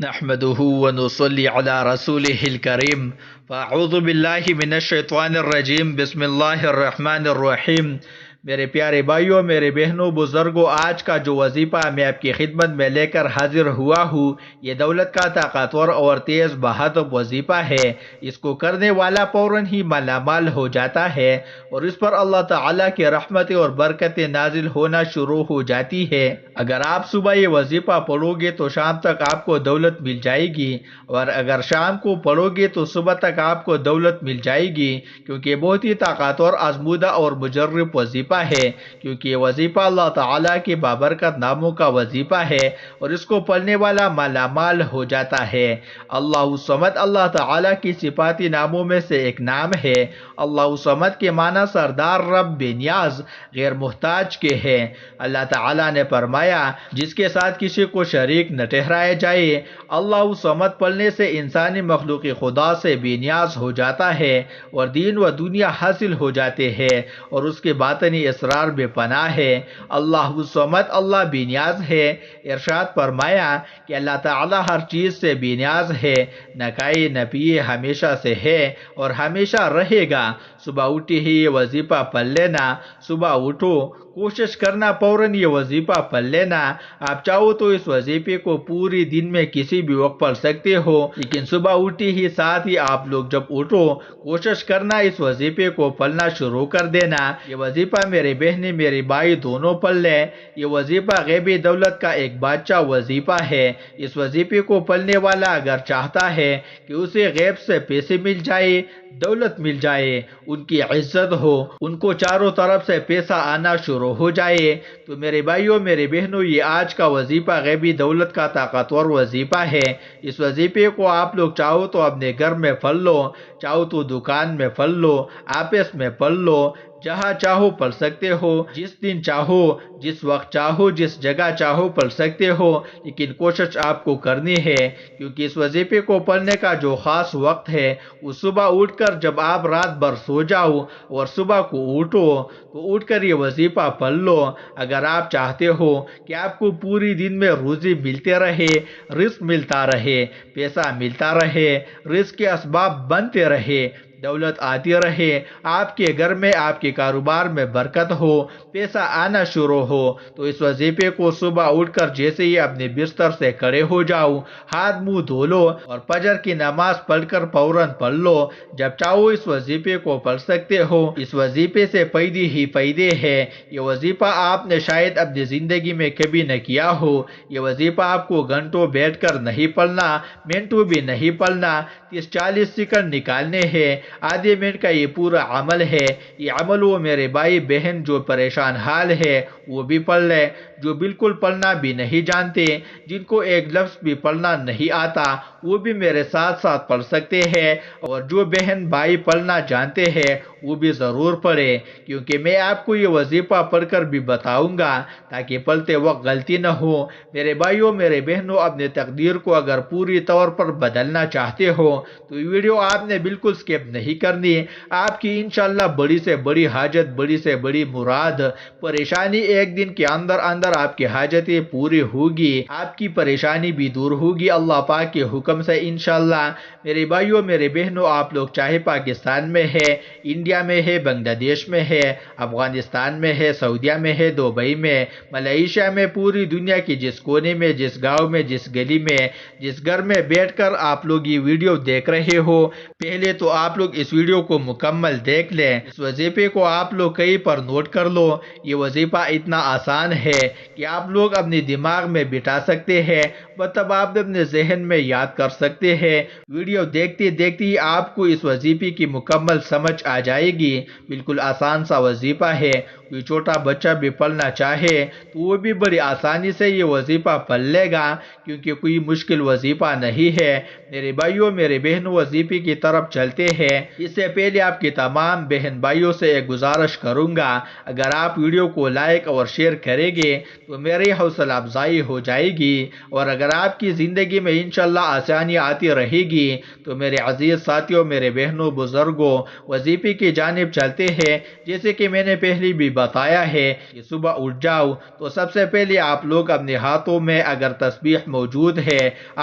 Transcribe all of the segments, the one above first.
نحمده ونصلي على رسوله الكريم فاعوذ باللہ من الشیطان الرجیم بسم اللہ الرحمن الرحیم۔ میرے پیارے بھائیوں، میرے بہنوں، بزرگوں، آج کا جو وظیفہ میں آپ کی خدمت میں لے کر حاضر ہوا ہوں، یہ دولت کا طاقتور اور تیز بہادر وظیفہ ہے۔ اس کو کرنے والا فوراً ہی مالا مال ہو جاتا ہے اور اس پر اللہ تعالیٰ کی رحمتیں اور برکتیں نازل ہونا شروع ہو جاتی ہے۔ اگر آپ صبح یہ وظیفہ پڑھو گے تو شام تک آپ کو دولت مل جائے گی، اور اگر شام کو پڑھو گے تو صبح تک آپ کو دولت مل جائے گی، کیونکہ بہت ہی طاقتور، آزمودہ اور مجرب وظیفہ ہے، کیونکہ یہ وظیفہ اللہ تعالیٰ کے بابرکت ناموں کا وظیفہ ہے اور اس کو پڑھنے والا مالا مال ہو جاتا ہے۔ اللہ الصمد اللہ تعالیٰ کی صفاتی ناموں میں سے ایک نام ہے۔ اللہ الصمد کے معنی سردار، رب، بے نیاز، غیر محتاج کے ہے۔ اللہ تعالیٰ نے فرمایا، جس کے ساتھ کسی کو شریک نہ ٹھہرایا جائے۔ اللہ الصمد پڑھنے سے انسانی مخلوق خدا سے بے نیاز ہو جاتا ہے اور دین و دنیا حاصل ہو جاتے ہیں اور اس کے باطنی اسرار بے پناہ ہے۔ اللہ الصمد اللہ بے نیاز ہے۔ ارشاد فرمایا کہ اللہ تعالیٰ ہر چیز سے بے نیاز ہے، نہ کھائے نہ پیے، ہمیشہ سے ہے اور ہمیشہ رہے گا۔ صبح اٹھی ہی یہ وظیفہ پڑھ لینا۔ صبح اٹھو، کوشش کرنا فوراً یہ وظیفہ پڑھ لینا۔ آپ چاہو تو اس وظیفے کو پوری دن میں کسی بھی وقت پڑھ سکتے ہو، لیکن صبح اٹھی ہی ساتھ ہی آپ لوگ جب اٹھو، کوشش کرنا اس وظیفے کو پڑھنا شروع کر دینا۔ یہ وظیفہ میرے بہنیں، میرے بھائی دونوں پڑھ لیں۔ یہ وظیفہ غیبی دولت کا ایک بادشاہ وظیفہ ہے۔ اس وظیفے کو پڑھنے والا اگر چاہتا ہے کہ اسے غیب سے پیسے مل جائے، دولت مل جائے، ان کی عزت ہو، ان کو چاروں طرف سے پیسہ آنا شروع ہو جائے، تو میرے بھائیوں، میرے بہنوں، یہ آج کا وظیفہ غیبی دولت کا طاقتور وظیفہ ہے۔ اس وظیفے کو آپ لوگ چاہو تو اپنے گھر میں پڑھ لو، چاہو تو دکان میں پڑھ لو، آفس میں پڑھ لو، جہاں چاہو پڑھ سکتے ہو، جس دن چاہو، جس وقت چاہو، جس جگہ چاہو پڑھ سکتے ہو، لیکن کوشش آپ کو کرنی ہے، کیونکہ اس وظیفے کو پڑھنے کا جو خاص وقت ہے وہ صبح اٹھ کر جب آپ رات بھر سو جاؤ اور صبح کو اٹھو تو اٹھ کر یہ وظیفہ پڑھ لو۔ اگر آپ چاہتے ہو کہ آپ کو پوری دن میں روزی ملتے رہے، رزق ملتا رہے، پیسہ ملتا رہے، رزق کے اسباب بنتے رہے، دولت آتی رہے، آپ کے گھر میں، آپ کے کاروبار میں برکت ہو، پیسہ آنا شروع ہو، تو اس وظیفے کو صبح اٹھ کر جیسے ہی اپنے بستر سے کھڑے ہو جاؤ، ہاتھ منہ دھو لو اور فجر کی نماز پڑھ کر فوراً پڑھ لو۔ جب چاہو اس وظیفے کو پڑھ سکتے ہو۔ اس وظیفے سے فائدے ہی فائدے ہیں۔ یہ وظیفہ آپ نے شاید اپنی زندگی میں کبھی نہ کیا ہو۔ یہ وظیفہ آپ کو گھنٹوں بیٹھ کر نہیں پڑھنا، منٹوں بھی نہیں پڑھنا، 30-40 سیکنڈ نکالنے ہیں، آدھے منٹ کا یہ پورا عمل ہے۔ یہ عمل وہ میرے بھائی بہن جو پریشان حال ہے وہ بھی پڑھ لے، جو بالکل پڑھنا بھی نہیں جانتے، جن کو ایک لفظ بھی پڑھنا نہیں آتا، وہ بھی میرے ساتھ ساتھ پڑھ سکتے ہیں، اور جو بہن بھائی پڑھنا جانتے ہیں وہ بھی ضرور پڑھے، کیونکہ میں آپ کو یہ وظیفہ پڑھ کر بھی بتاؤں گا تاکہ پڑھتے وقت غلطی نہ ہو۔ میرے بھائیوں، میرے بہنوں، اپنے تقدیر کو اگر پوری طور پر بدلنا چاہتے ہو تو یہ ویڈیو آپ نے بالکل سکپ نہیں کرنی۔ آپ کی انشاءاللہ بڑی سے بڑی حاجت، بڑی سے بڑی مراد، پریشانی ایک دن کے اندر اندر آپ کی حاجتیں پوری ہوگی، آپ کی پریشانی بھی دور ہوگی اللہ پاک کے حکم سے انشاءاللہ۔ میرے بھائیوں، میرے بہنوں، آپ لوگ چاہے پاکستان میں ہے، انڈیا میں ہے، بنگلہ دیش میں ہے، افغانستان میں ہے، سعودیہ میں ہے، دبئی میں، ملائیشیا میں، پوری دنیا کی جس کونے میں، جس گاؤں میں، جس گلی میں، جس گھر میں بیٹھ کر آپ لوگ یہ ویڈیو دیکھ رہے ہو، پہلے تو آپ لوگ اس ویڈیو کو مکمل دیکھ لیں۔ اس وظیفے کو آپ لوگ کہیں پر نوٹ کر لو۔ یہ وظیفہ اتنا آسان ہے کہ آپ لوگ اپنے دماغ میں بٹھا سکتے ہیں، مطلب آپ اپنے ذہن میں یاد کر سکتے ہیں۔ ویڈیو دیکھتے دیکھتے ہی آپ کو اس وظیفے کی مکمل سمجھ آ جائے گی۔ بالکل آسان سا وظیفہ ہے، کوئی چھوٹا بچہ بھی پڑھنا چاہے تو وہ بھی بڑی آسانی سے یہ وظیفہ پڑھ لے گا، کیونکہ کوئی مشکل وظیفہ نہیں ہے۔ میرے بھائیوں، میرے بہنوں، وظیفے کی طرف چلتے ہیں۔ اس سے پہلے آپ کے تمام بہن بھائیوں سے ایک گزارش کروں گا، اگر آپ ویڈیو کو لائک اور شیئر کریں گے تو میری حوصلہ افزائی ہو جائے گی، اور اگر آپ کی زندگی میں انشاءاللہ آسانی آتی رہے گی تو میرے عزیز ساتھیوں، میرے بہنوں، بزرگوں، وظیفے کی جانب چلتے ہیں۔ جیسے کہ میں نے پہلے بھی بتایا ہے کہ صبح اٹھ جاؤ تو سب سے پہلے آپ لوگ اپنے ہاتھوں میں اگر تسبیح موجود ہے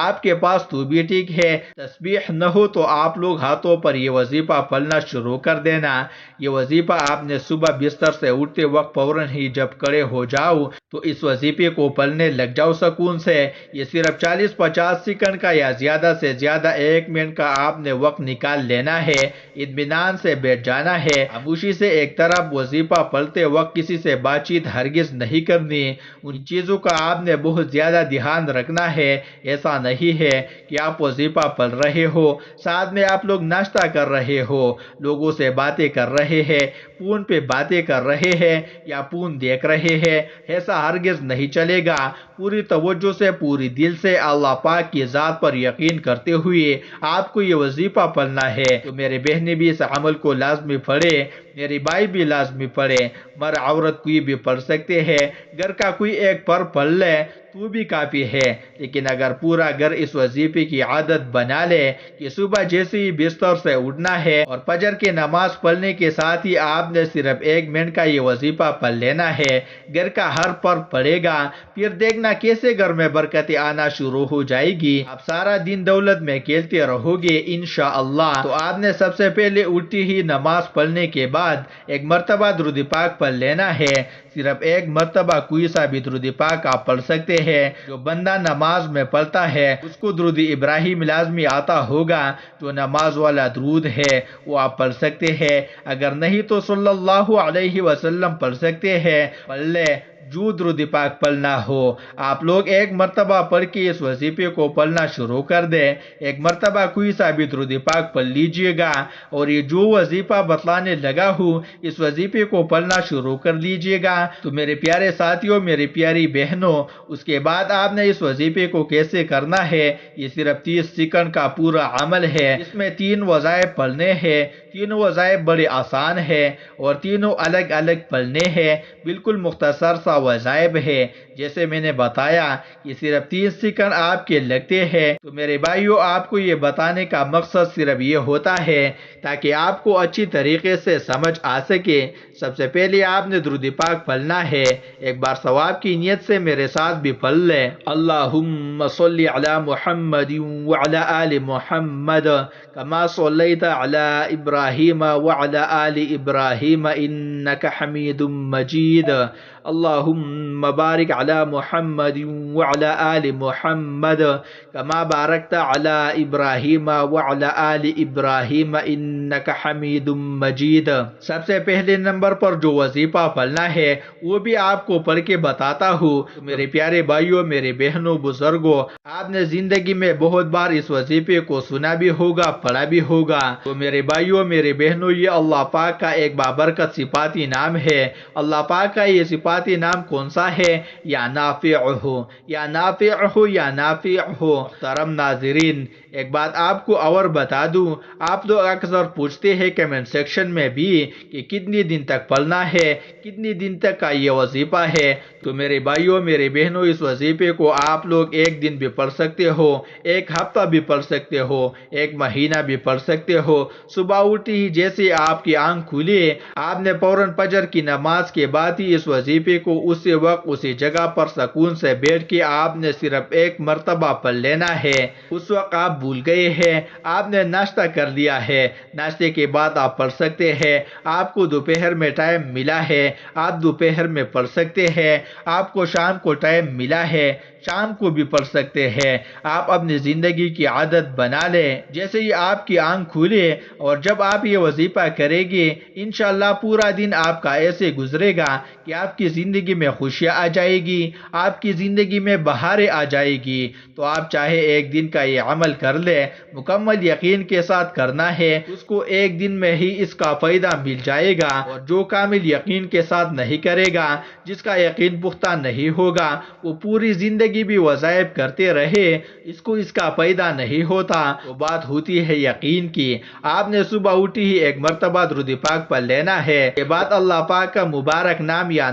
آپ کے پاس تو بھی ٹھیک ہے، تسبیح نہ ہو تو آپ لوگ ہاتھوں پر یہ وظیفہ پڑھنا شروع کر دینا۔ یہ وظیفہ آپ نے صبح بستر سے اٹھتے وقت فوراً ہی جب کھڑے ہو جاؤ تو اس وظیفے کو پڑھنے لگ جاؤ سکون سے۔ یہ صرف 40-50 سیکنڈ کا یا زیادہ سے زیادہ 1 منٹ کا آپ نے وقت نکال لینا ہے، اطمینان سے بیٹھ جانا ہے، خاموشی سے ایک طرف وظیفہ پڑھتے وقت کسی سے بات چیت ہرگز نہیں کرنی۔ ان چیزوں کا آپ نے بہت زیادہ دھیان رکھنا ہے۔ ایسا نہیں ہے کہ آپ وظیفہ پڑھ رہے ہو ساتھ میں آپ لوگ ناشتہ کر رہے ہو، لوگوں سے باتیں کر رہے ہیں، فون پہ باتیں کر رہے ہیں یا فون دیکھ رہے ہیں، ایسا ہرگز نہیں چلے گا۔ پوری توجہ سے پوری دل سے اللہ پاک کی ذات پر یقین کرتے ہوئے آپ کو یہ وظیفہ پڑھنا ہے۔ تو میرے بہنیں بھی اس عمل کو لازمی پڑھے، میری بھائی بھی لازمی پڑھے، مرد عورت کوئی بھی پڑھ سکتے ہیں، گھر کا کوئی ایک پر پڑھ لے تو بھی کافی ہے، لیکن اگر پورا گھر اس وظیفے کی عادت بنا لے کہ صبح جیسے ہی بستر سے اٹھنا ہے اور فجر کی نماز پڑھنے کے ساتھ ہی آپ نے صرف 1 منٹ کا یہ وظیفہ پڑھ لینا ہے، گھر کا ہر فرد پڑھے گا، پھر دیکھنا کیسے گھر میں برکتیں آنا شروع ہو جائے گی، آپ سارا دن دولت میں کھیلتے رہو گے انشاءاللہ۔ تو آپ نے سب سے پہلے اٹھتی ہی نماز پڑھنے کے بعد ایک مرتبہ درود پاک پڑھ لینا ہے، صرف ایک مرتبہ کوئی سا بھی درود پاک آپ پڑھ سکتے ہیں۔ جو بندہ نماز میں پڑھتا ہے اس کو درود ابراہیم لازمی آتا ہوگا، جو نماز والا درود ہے وہ آپ پڑھ سکتے ہیں، اگر نہیں تو صلی اللہ علیہ وسلم پڑھ سکتے ہیں، پڑھ لے جو درود پاک پڑھنا ہو۔ آپ لوگ ایک مرتبہ پڑھ کے اس وظیفے کو پڑھنا شروع کر دیں، ایک مرتبہ کوئی سا بھی درود پاک پڑھ لیجئے گا اور یہ جو وظیفہ بتلانے لگا ہوں اس وظیفے کو پڑھنا شروع کر لیجئے گا۔ تو میرے پیارے ساتھیوں، میری پیاری بہنوں، اس کے بعد آپ نے اس وظیفے کو کیسے کرنا ہے، یہ صرف 30 سیکنڈ کا پورا عمل ہے، اس میں 3 وظائف پڑھنے ہیں، تینوں وظائف بڑے آسان ہیں اور تینوں الگ الگ پڑھنے ہیں، بالکل مختصر سا وظائف ہے، جیسے میں نے بتایا کہ صرف 30 سیکنڈ آپ کے لگتے ہیں۔ تو میرے بھائیوں، آپ کو یہ بتانے کا مقصد صرف یہ ہوتا ہے تاکہ آپ کو اچھی طریقے سے سمجھ آ سکے۔ سب سے پہلے آپ نے درود پاک پڑھنا ہے، ایک بار ثواب کی نیت سے میرے ساتھ بھی پڑھ لے، اللہم صلی علی محمد وعلی آل محمد کما صلیت علی ابراہیم وعلی آل ابراہیم انک حمید مجید، اللہم بارک علی محمد وعلی آل محمد کما بارکت علی ابراہیم وعلی آل ابراہیم انک حمید مجید۔ سب سے پہلے نمبر پر جو وظیفہ پڑھنا ہے وہ بھی آپ کو پڑھ کے بتاتا ہوں۔ تو میرے پیارے بھائیوں، میرے بہنوں، بزرگوں، آپ نے زندگی میں بہت بار اس وظیفے کو سنا بھی ہوگا، پڑھا بھی ہوگا۔ تو میرے بھائیوں، میرے بہنوں، یہ اللہ پاک کا ایک بابرکت صفاتی نام ہے۔ اللہ پاک کا یہ صفاتی نام کون سا ہے؟ یا نافع ہو، یا نافع ہو، یا نافع ہو۔ محترم ناظرین، ایک بات آپ کو اور بتا دوں، آپ لوگ اکثر پوچھتے ہیں کمنٹ سیکشن میں بھی کہ کتنی دن تک پڑھنا ہے، کتنی دن تک کا یہ وظیفہ ہے۔ تو میرے بھائیوں، میرے بہنوں، اس وظیفے کو آپ لوگ 1 دن بھی پڑھ سکتے ہو، 1 ہفتہ بھی پڑھ سکتے ہو، 1 مہینہ بھی پڑھ سکتے ہو۔ صبح اٹھتے ہی جیسے آپ کی آنکھ کھلی، آپ نے فوراً فجر کی نماز کے بعد ہی اس وظیفے کو اسی وقت اسی جگہ پر سکون سے بیٹھ کے آپ نے صرف 1 مرتبہ پڑھ لینا ہے۔ اس وقت آپ بھول گئے ہیں، آپ نے ناشتہ کر لیا ہے، ناشتے کے بعد آپ پڑھ سکتے ہیں، آپ کو دوپہر میں ٹائم ملا ہے آپ دوپہر میں پڑھ سکتے ہیں، آپ کو شام کو ٹائم ملا ہے شام کو بھی پڑھ سکتے ہیں۔ آپ اپنی زندگی کی عادت بنا لیں، جیسے ہی آپ کی آنکھ کھولے اور جب آپ یہ وظیفہ کریں گے انشاءاللہ پورا دن آپ کا ایسے گزرے گا کہ آپ کی زندگی میں خوشیاں آ جائے گی، آپ کی زندگی میں بہاریں آ جائے گی۔ تو آپ چاہے 1 دن کا یہ عمل کر لیں، مکمل یقین کے ساتھ کرنا ہے، اس کو 1 دن میں ہی اس کا فائدہ مل جائے گا، اور جو کامل یقین کے ساتھ نہیں کرے گا، جس کا یقین پختہ نہیں ہوگا، وہ پوری زندگی بھی وظائف کرتے رہے، اس کو اس کا فائدہ نہیں ہوتا۔ تو بات ہوتی ہے یقین کی۔ آپ نے صبح اٹھی ہی 1 مرتبہ درود پاک پڑھ لینا ہے، کے بعد اللہ پاک کا مبارک نام یا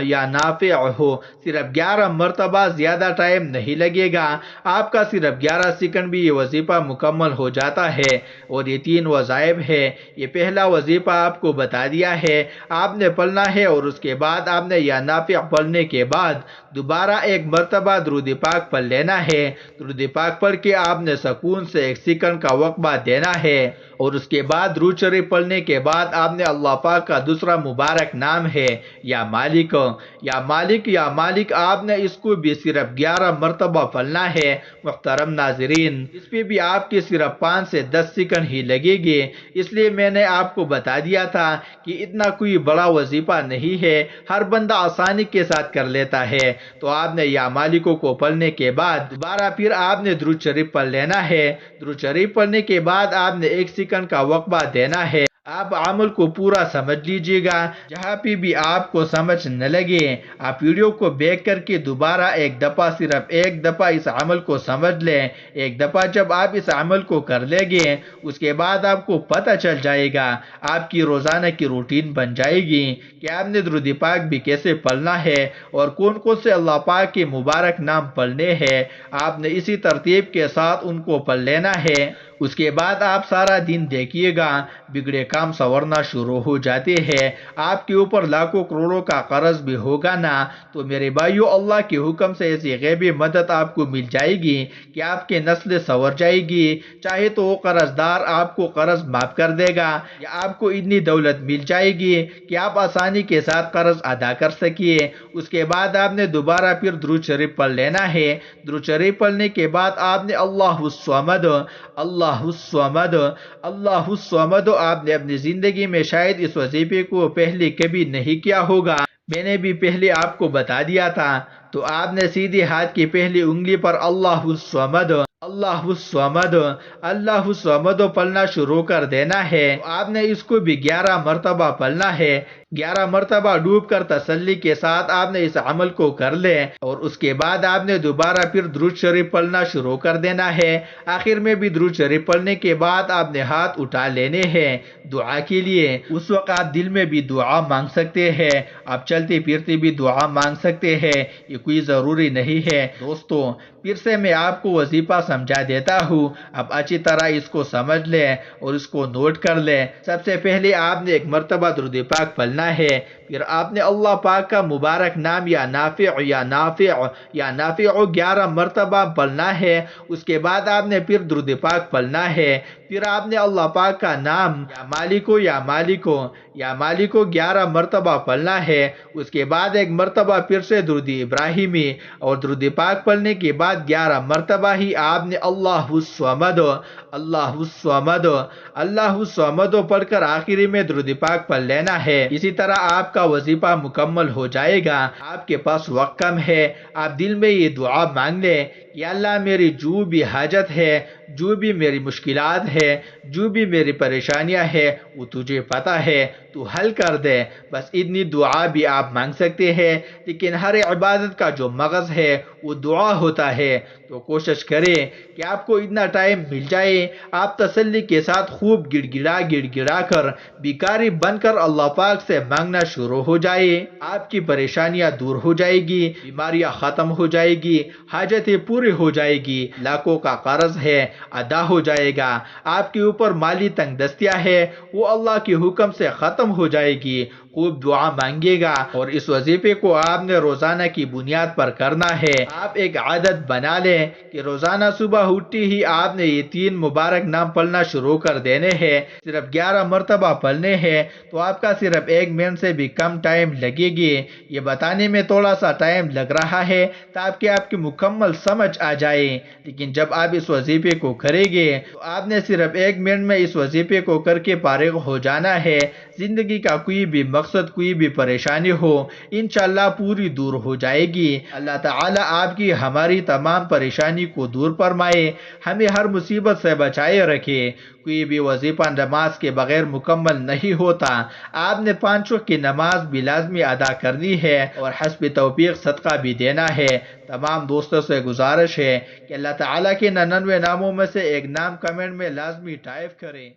یا نافع ہو، صرف 11 مرتبہ، زیادہ ٹائم نہیں لگے گا، آپ کا صرف 11 سیکنڈ بھی یہ وظیفہ مکمل ہو جاتا ہے۔ اور یہ 3 وظائف ہے۔ یہ پہلا وظیفہ آپ کو بتا دیا ہے، آپ نے پڑھنا ہے اور اس کے بعد آپ نے یا نافع پڑھنے کے بعد دوبارہ 1 مرتبہ درود پاک پڑھ لینا ہے۔ درود پاک پڑھ کے آپ نے سکون سے 1 سیکنڈ کا وقفہ دینا ہے، اور اس کے بعد درود شریف پڑھنے کے بعد آپ نے اللہ پاک کا دوسرا مبارک نام ہے یا مالک، یا مالک، یا مالک، آپ نے اس کو بھی صرف 11 مرتبہ پڑھنا ہے۔ محترم ناظرین، اس پہ بھی آپ کے صرف 5 سے 10 سیکنڈ ہی لگے گے، اس لیے میں نے آپ کو بتا دیا تھا کہ اتنا کوئی بڑا وظیفہ نہیں ہے، ہر بندہ آسانی کے ساتھ کر لیتا ہے۔ تو آپ نے یا مالکوں کو پڑھنے کے بعد دوبارہ پھر آپ نے درود شریف پڑھ لینا ہے۔ درود شریف پڑھنے کے بعد آپ نے 1 سیکنڈ کا وقفہ دینا ہے۔ آپ عمل کو پورا سمجھ لیجئے گا، جہاں پہ بھی آپ کو سمجھ نہ لگے آپ ویڈیو کو بیک کر کے دوبارہ 1 دفعہ، صرف 1 دفعہ اس عمل کو سمجھ لیں۔ 1 دفعہ جب آپ اس عمل کو کر لیں گے، اس کے بعد آپ کو پتہ چل جائے گا، آپ کی روزانہ کی روٹین بن جائے گی کہ آپ نے درود پاک بھی کیسے پڑھنا ہے اور کون کون سے اللہ پاک کے مبارک نام پڑھنے ہیں۔ آپ نے اسی ترتیب کے ساتھ ان کو پڑھ لینا ہے۔ اس کے بعد آپ سارا دن دیکھیے گا، بگڑے کام سنورنا شروع ہو جاتے ہیں۔ آپ کے اوپر لاکھوں کروڑوں کا قرض بھی ہوگا نا، تو میرے بھائیو، اللہ کے حکم سے ایسی غیبی مدد آپ کو مل جائے گی کہ آپ کے نسل سنور جائے گی۔ چاہے تو وہ قرض دار آپ کو قرض معاف کر دے گا، یا آپ کو اتنی دولت مل جائے گی کہ آپ آسانی کے ساتھ قرض ادا کر سکیے۔ اس کے بعد آپ نے دوبارہ پھر درود شریف پڑھ لینا ہے۔ درود شریف پڑھنے کے بعد آپ نے اللہ الصمد، اللہ الصمد، اللہ الصمد، آپ نے اپنی زندگی میں شاید اس وظیفے کو پہلے کبھی نہیں کیا ہوگا، میں نے بھی پہلے آپ کو بتا دیا تھا۔ تو آپ نے سیدھے ہاتھ کی پہلی انگلی پر اللہ الصمد، اللہ الصمد، اللہ الصمد پڑھنا شروع کر دینا ہے۔ آپ نے اس کو بھی 11 مرتبہ پڑھنا ہے۔ 11 مرتبہ ڈوب کر تسلی کے ساتھ آپ نے اس عمل کو کر لے، اور اس کے بعد آپ نے دوبارہ پھر درود شریف پڑھنا شروع کر دینا ہے۔ آخر میں بھی درود شریف پڑھنے کے بعد آپ نے ہاتھ اٹھا لینے ہیں دعا کے لیے۔ اس وقت آپ دل میں بھی دعا مانگ سکتے ہیں، آپ چلتے پھرتے بھی دعا مانگ سکتے ہیں، یہ کوئی ضروری نہیں ہے۔ دوستو، پھر سے میں آپ کو وظیفہ سمجھا دیتا ہوں، اب اچھی طرح اس کو سمجھ لیں اور اس کو نوٹ کر لیں۔ سب سے پہلے آپ نے 1 مرتبہ درود پاک پڑھنا ہے، پھر آپ نے اللہ پاک کا مبارک نام یا نافع، یا نافع، یا نافع 11 مرتبہ پڑھنا ہے۔ اس کے بعد آپ نے پھر درود پاک پڑھنا ہے، پھر آپ نے اللہ پاک کا نام یا مالکو، یا مالکو، یا مالکو 11 مرتبہ پڑھنا ہے۔ اس کے بعد 1 مرتبہ پھر سے درود ابراہیمی، اور درود پاک پڑھنے کے بعد 11 مرتبہ ہی آپ نے اللہ الصمد، اللہ الصمد، اللہ الصمد پڑھ کر آخری میں درود پاک پڑھ لینا ہے۔ اسی طرح آپ کا وظیفہ مکمل ہو جائے گا۔ آپ کے پاس وقت کم ہے، آپ دل میں یہ دعا مانگ لیں، یا اللہ میری جو بھی حاجت ہے، جو بھی میری مشکلات ہے، جو بھی میری پریشانیاں ہے، وہ تجھے پتہ ہے، تو حل کر دے۔ بس اتنی دعا بھی آپ مانگ سکتے ہیں، لیکن ہر عبادت کا جو مغز ہے وہ دعا ہوتا ہے، تو کوشش کریں کہ آپ کو اتنا ٹائم مل جائے، آپ تسلی کے ساتھ خوب گڑ گڑا کر، بیکاری بن کر اللہ پاک سے مانگنا شروع ہو جائے۔ آپ کی پریشانیاں دور ہو جائے گی، بیماریاں ختم ہو جائے گی، حاجتیں پوری ہو جائے گی، لاکھوں کا قرض ہے ادا ہو جائے گا، آپ کے اوپر مالی تنگ دستیاں ہے وہ اللہ کے حکم سے ختم ہو جائے گی۔ خوب دعا مانگے گا، اور اس وظیفے کو آپ نے روزانہ کی بنیاد پر کرنا ہے۔ آپ ایک عادت بنا لیں کہ روزانہ صبح اٹھتے ہی آپ نے یہ 3 مبارک نام پڑھنا شروع کر دینے ہیں، صرف 11 مرتبہ پڑھنے ہیں، تو آپ کا صرف 1 منٹ سے بھی کم ٹائم لگے گی۔ یہ بتانے میں تھوڑا سا ٹائم لگ رہا ہے تاکہ آپ کی مکمل سمجھ آ جائے، لیکن جب آپ اس وظیفے کو کریں گے تو آپ نے صرف 1 منٹ میں اس وظیفے کو کر کے فارغ ہو جانا ہے۔ زندگی کا کوئی بھی مقصد، کوئی بھی پریشانی ہو، انشاءاللہ پوری دور ہو جائے گی۔ اللہ تعالیٰ آپ کی ہماری تمام پریشانی کو دور فرمائے، ہمیں ہر مصیبت سے بچائے رکھے۔ کوئی بھی وظیفہ نماز کے بغیر مکمل نہیں ہوتا، آپ نے 5 وقت کی نماز بھی لازمی ادا کرنی ہے، اور حسب توفیق صدقہ بھی دینا ہے۔ تمام دوستوں سے گزارش ہے کہ اللہ تعالیٰ کے 99 ناموں میں سے ایک نام کمنٹ میں لازمی ٹائپ کریں۔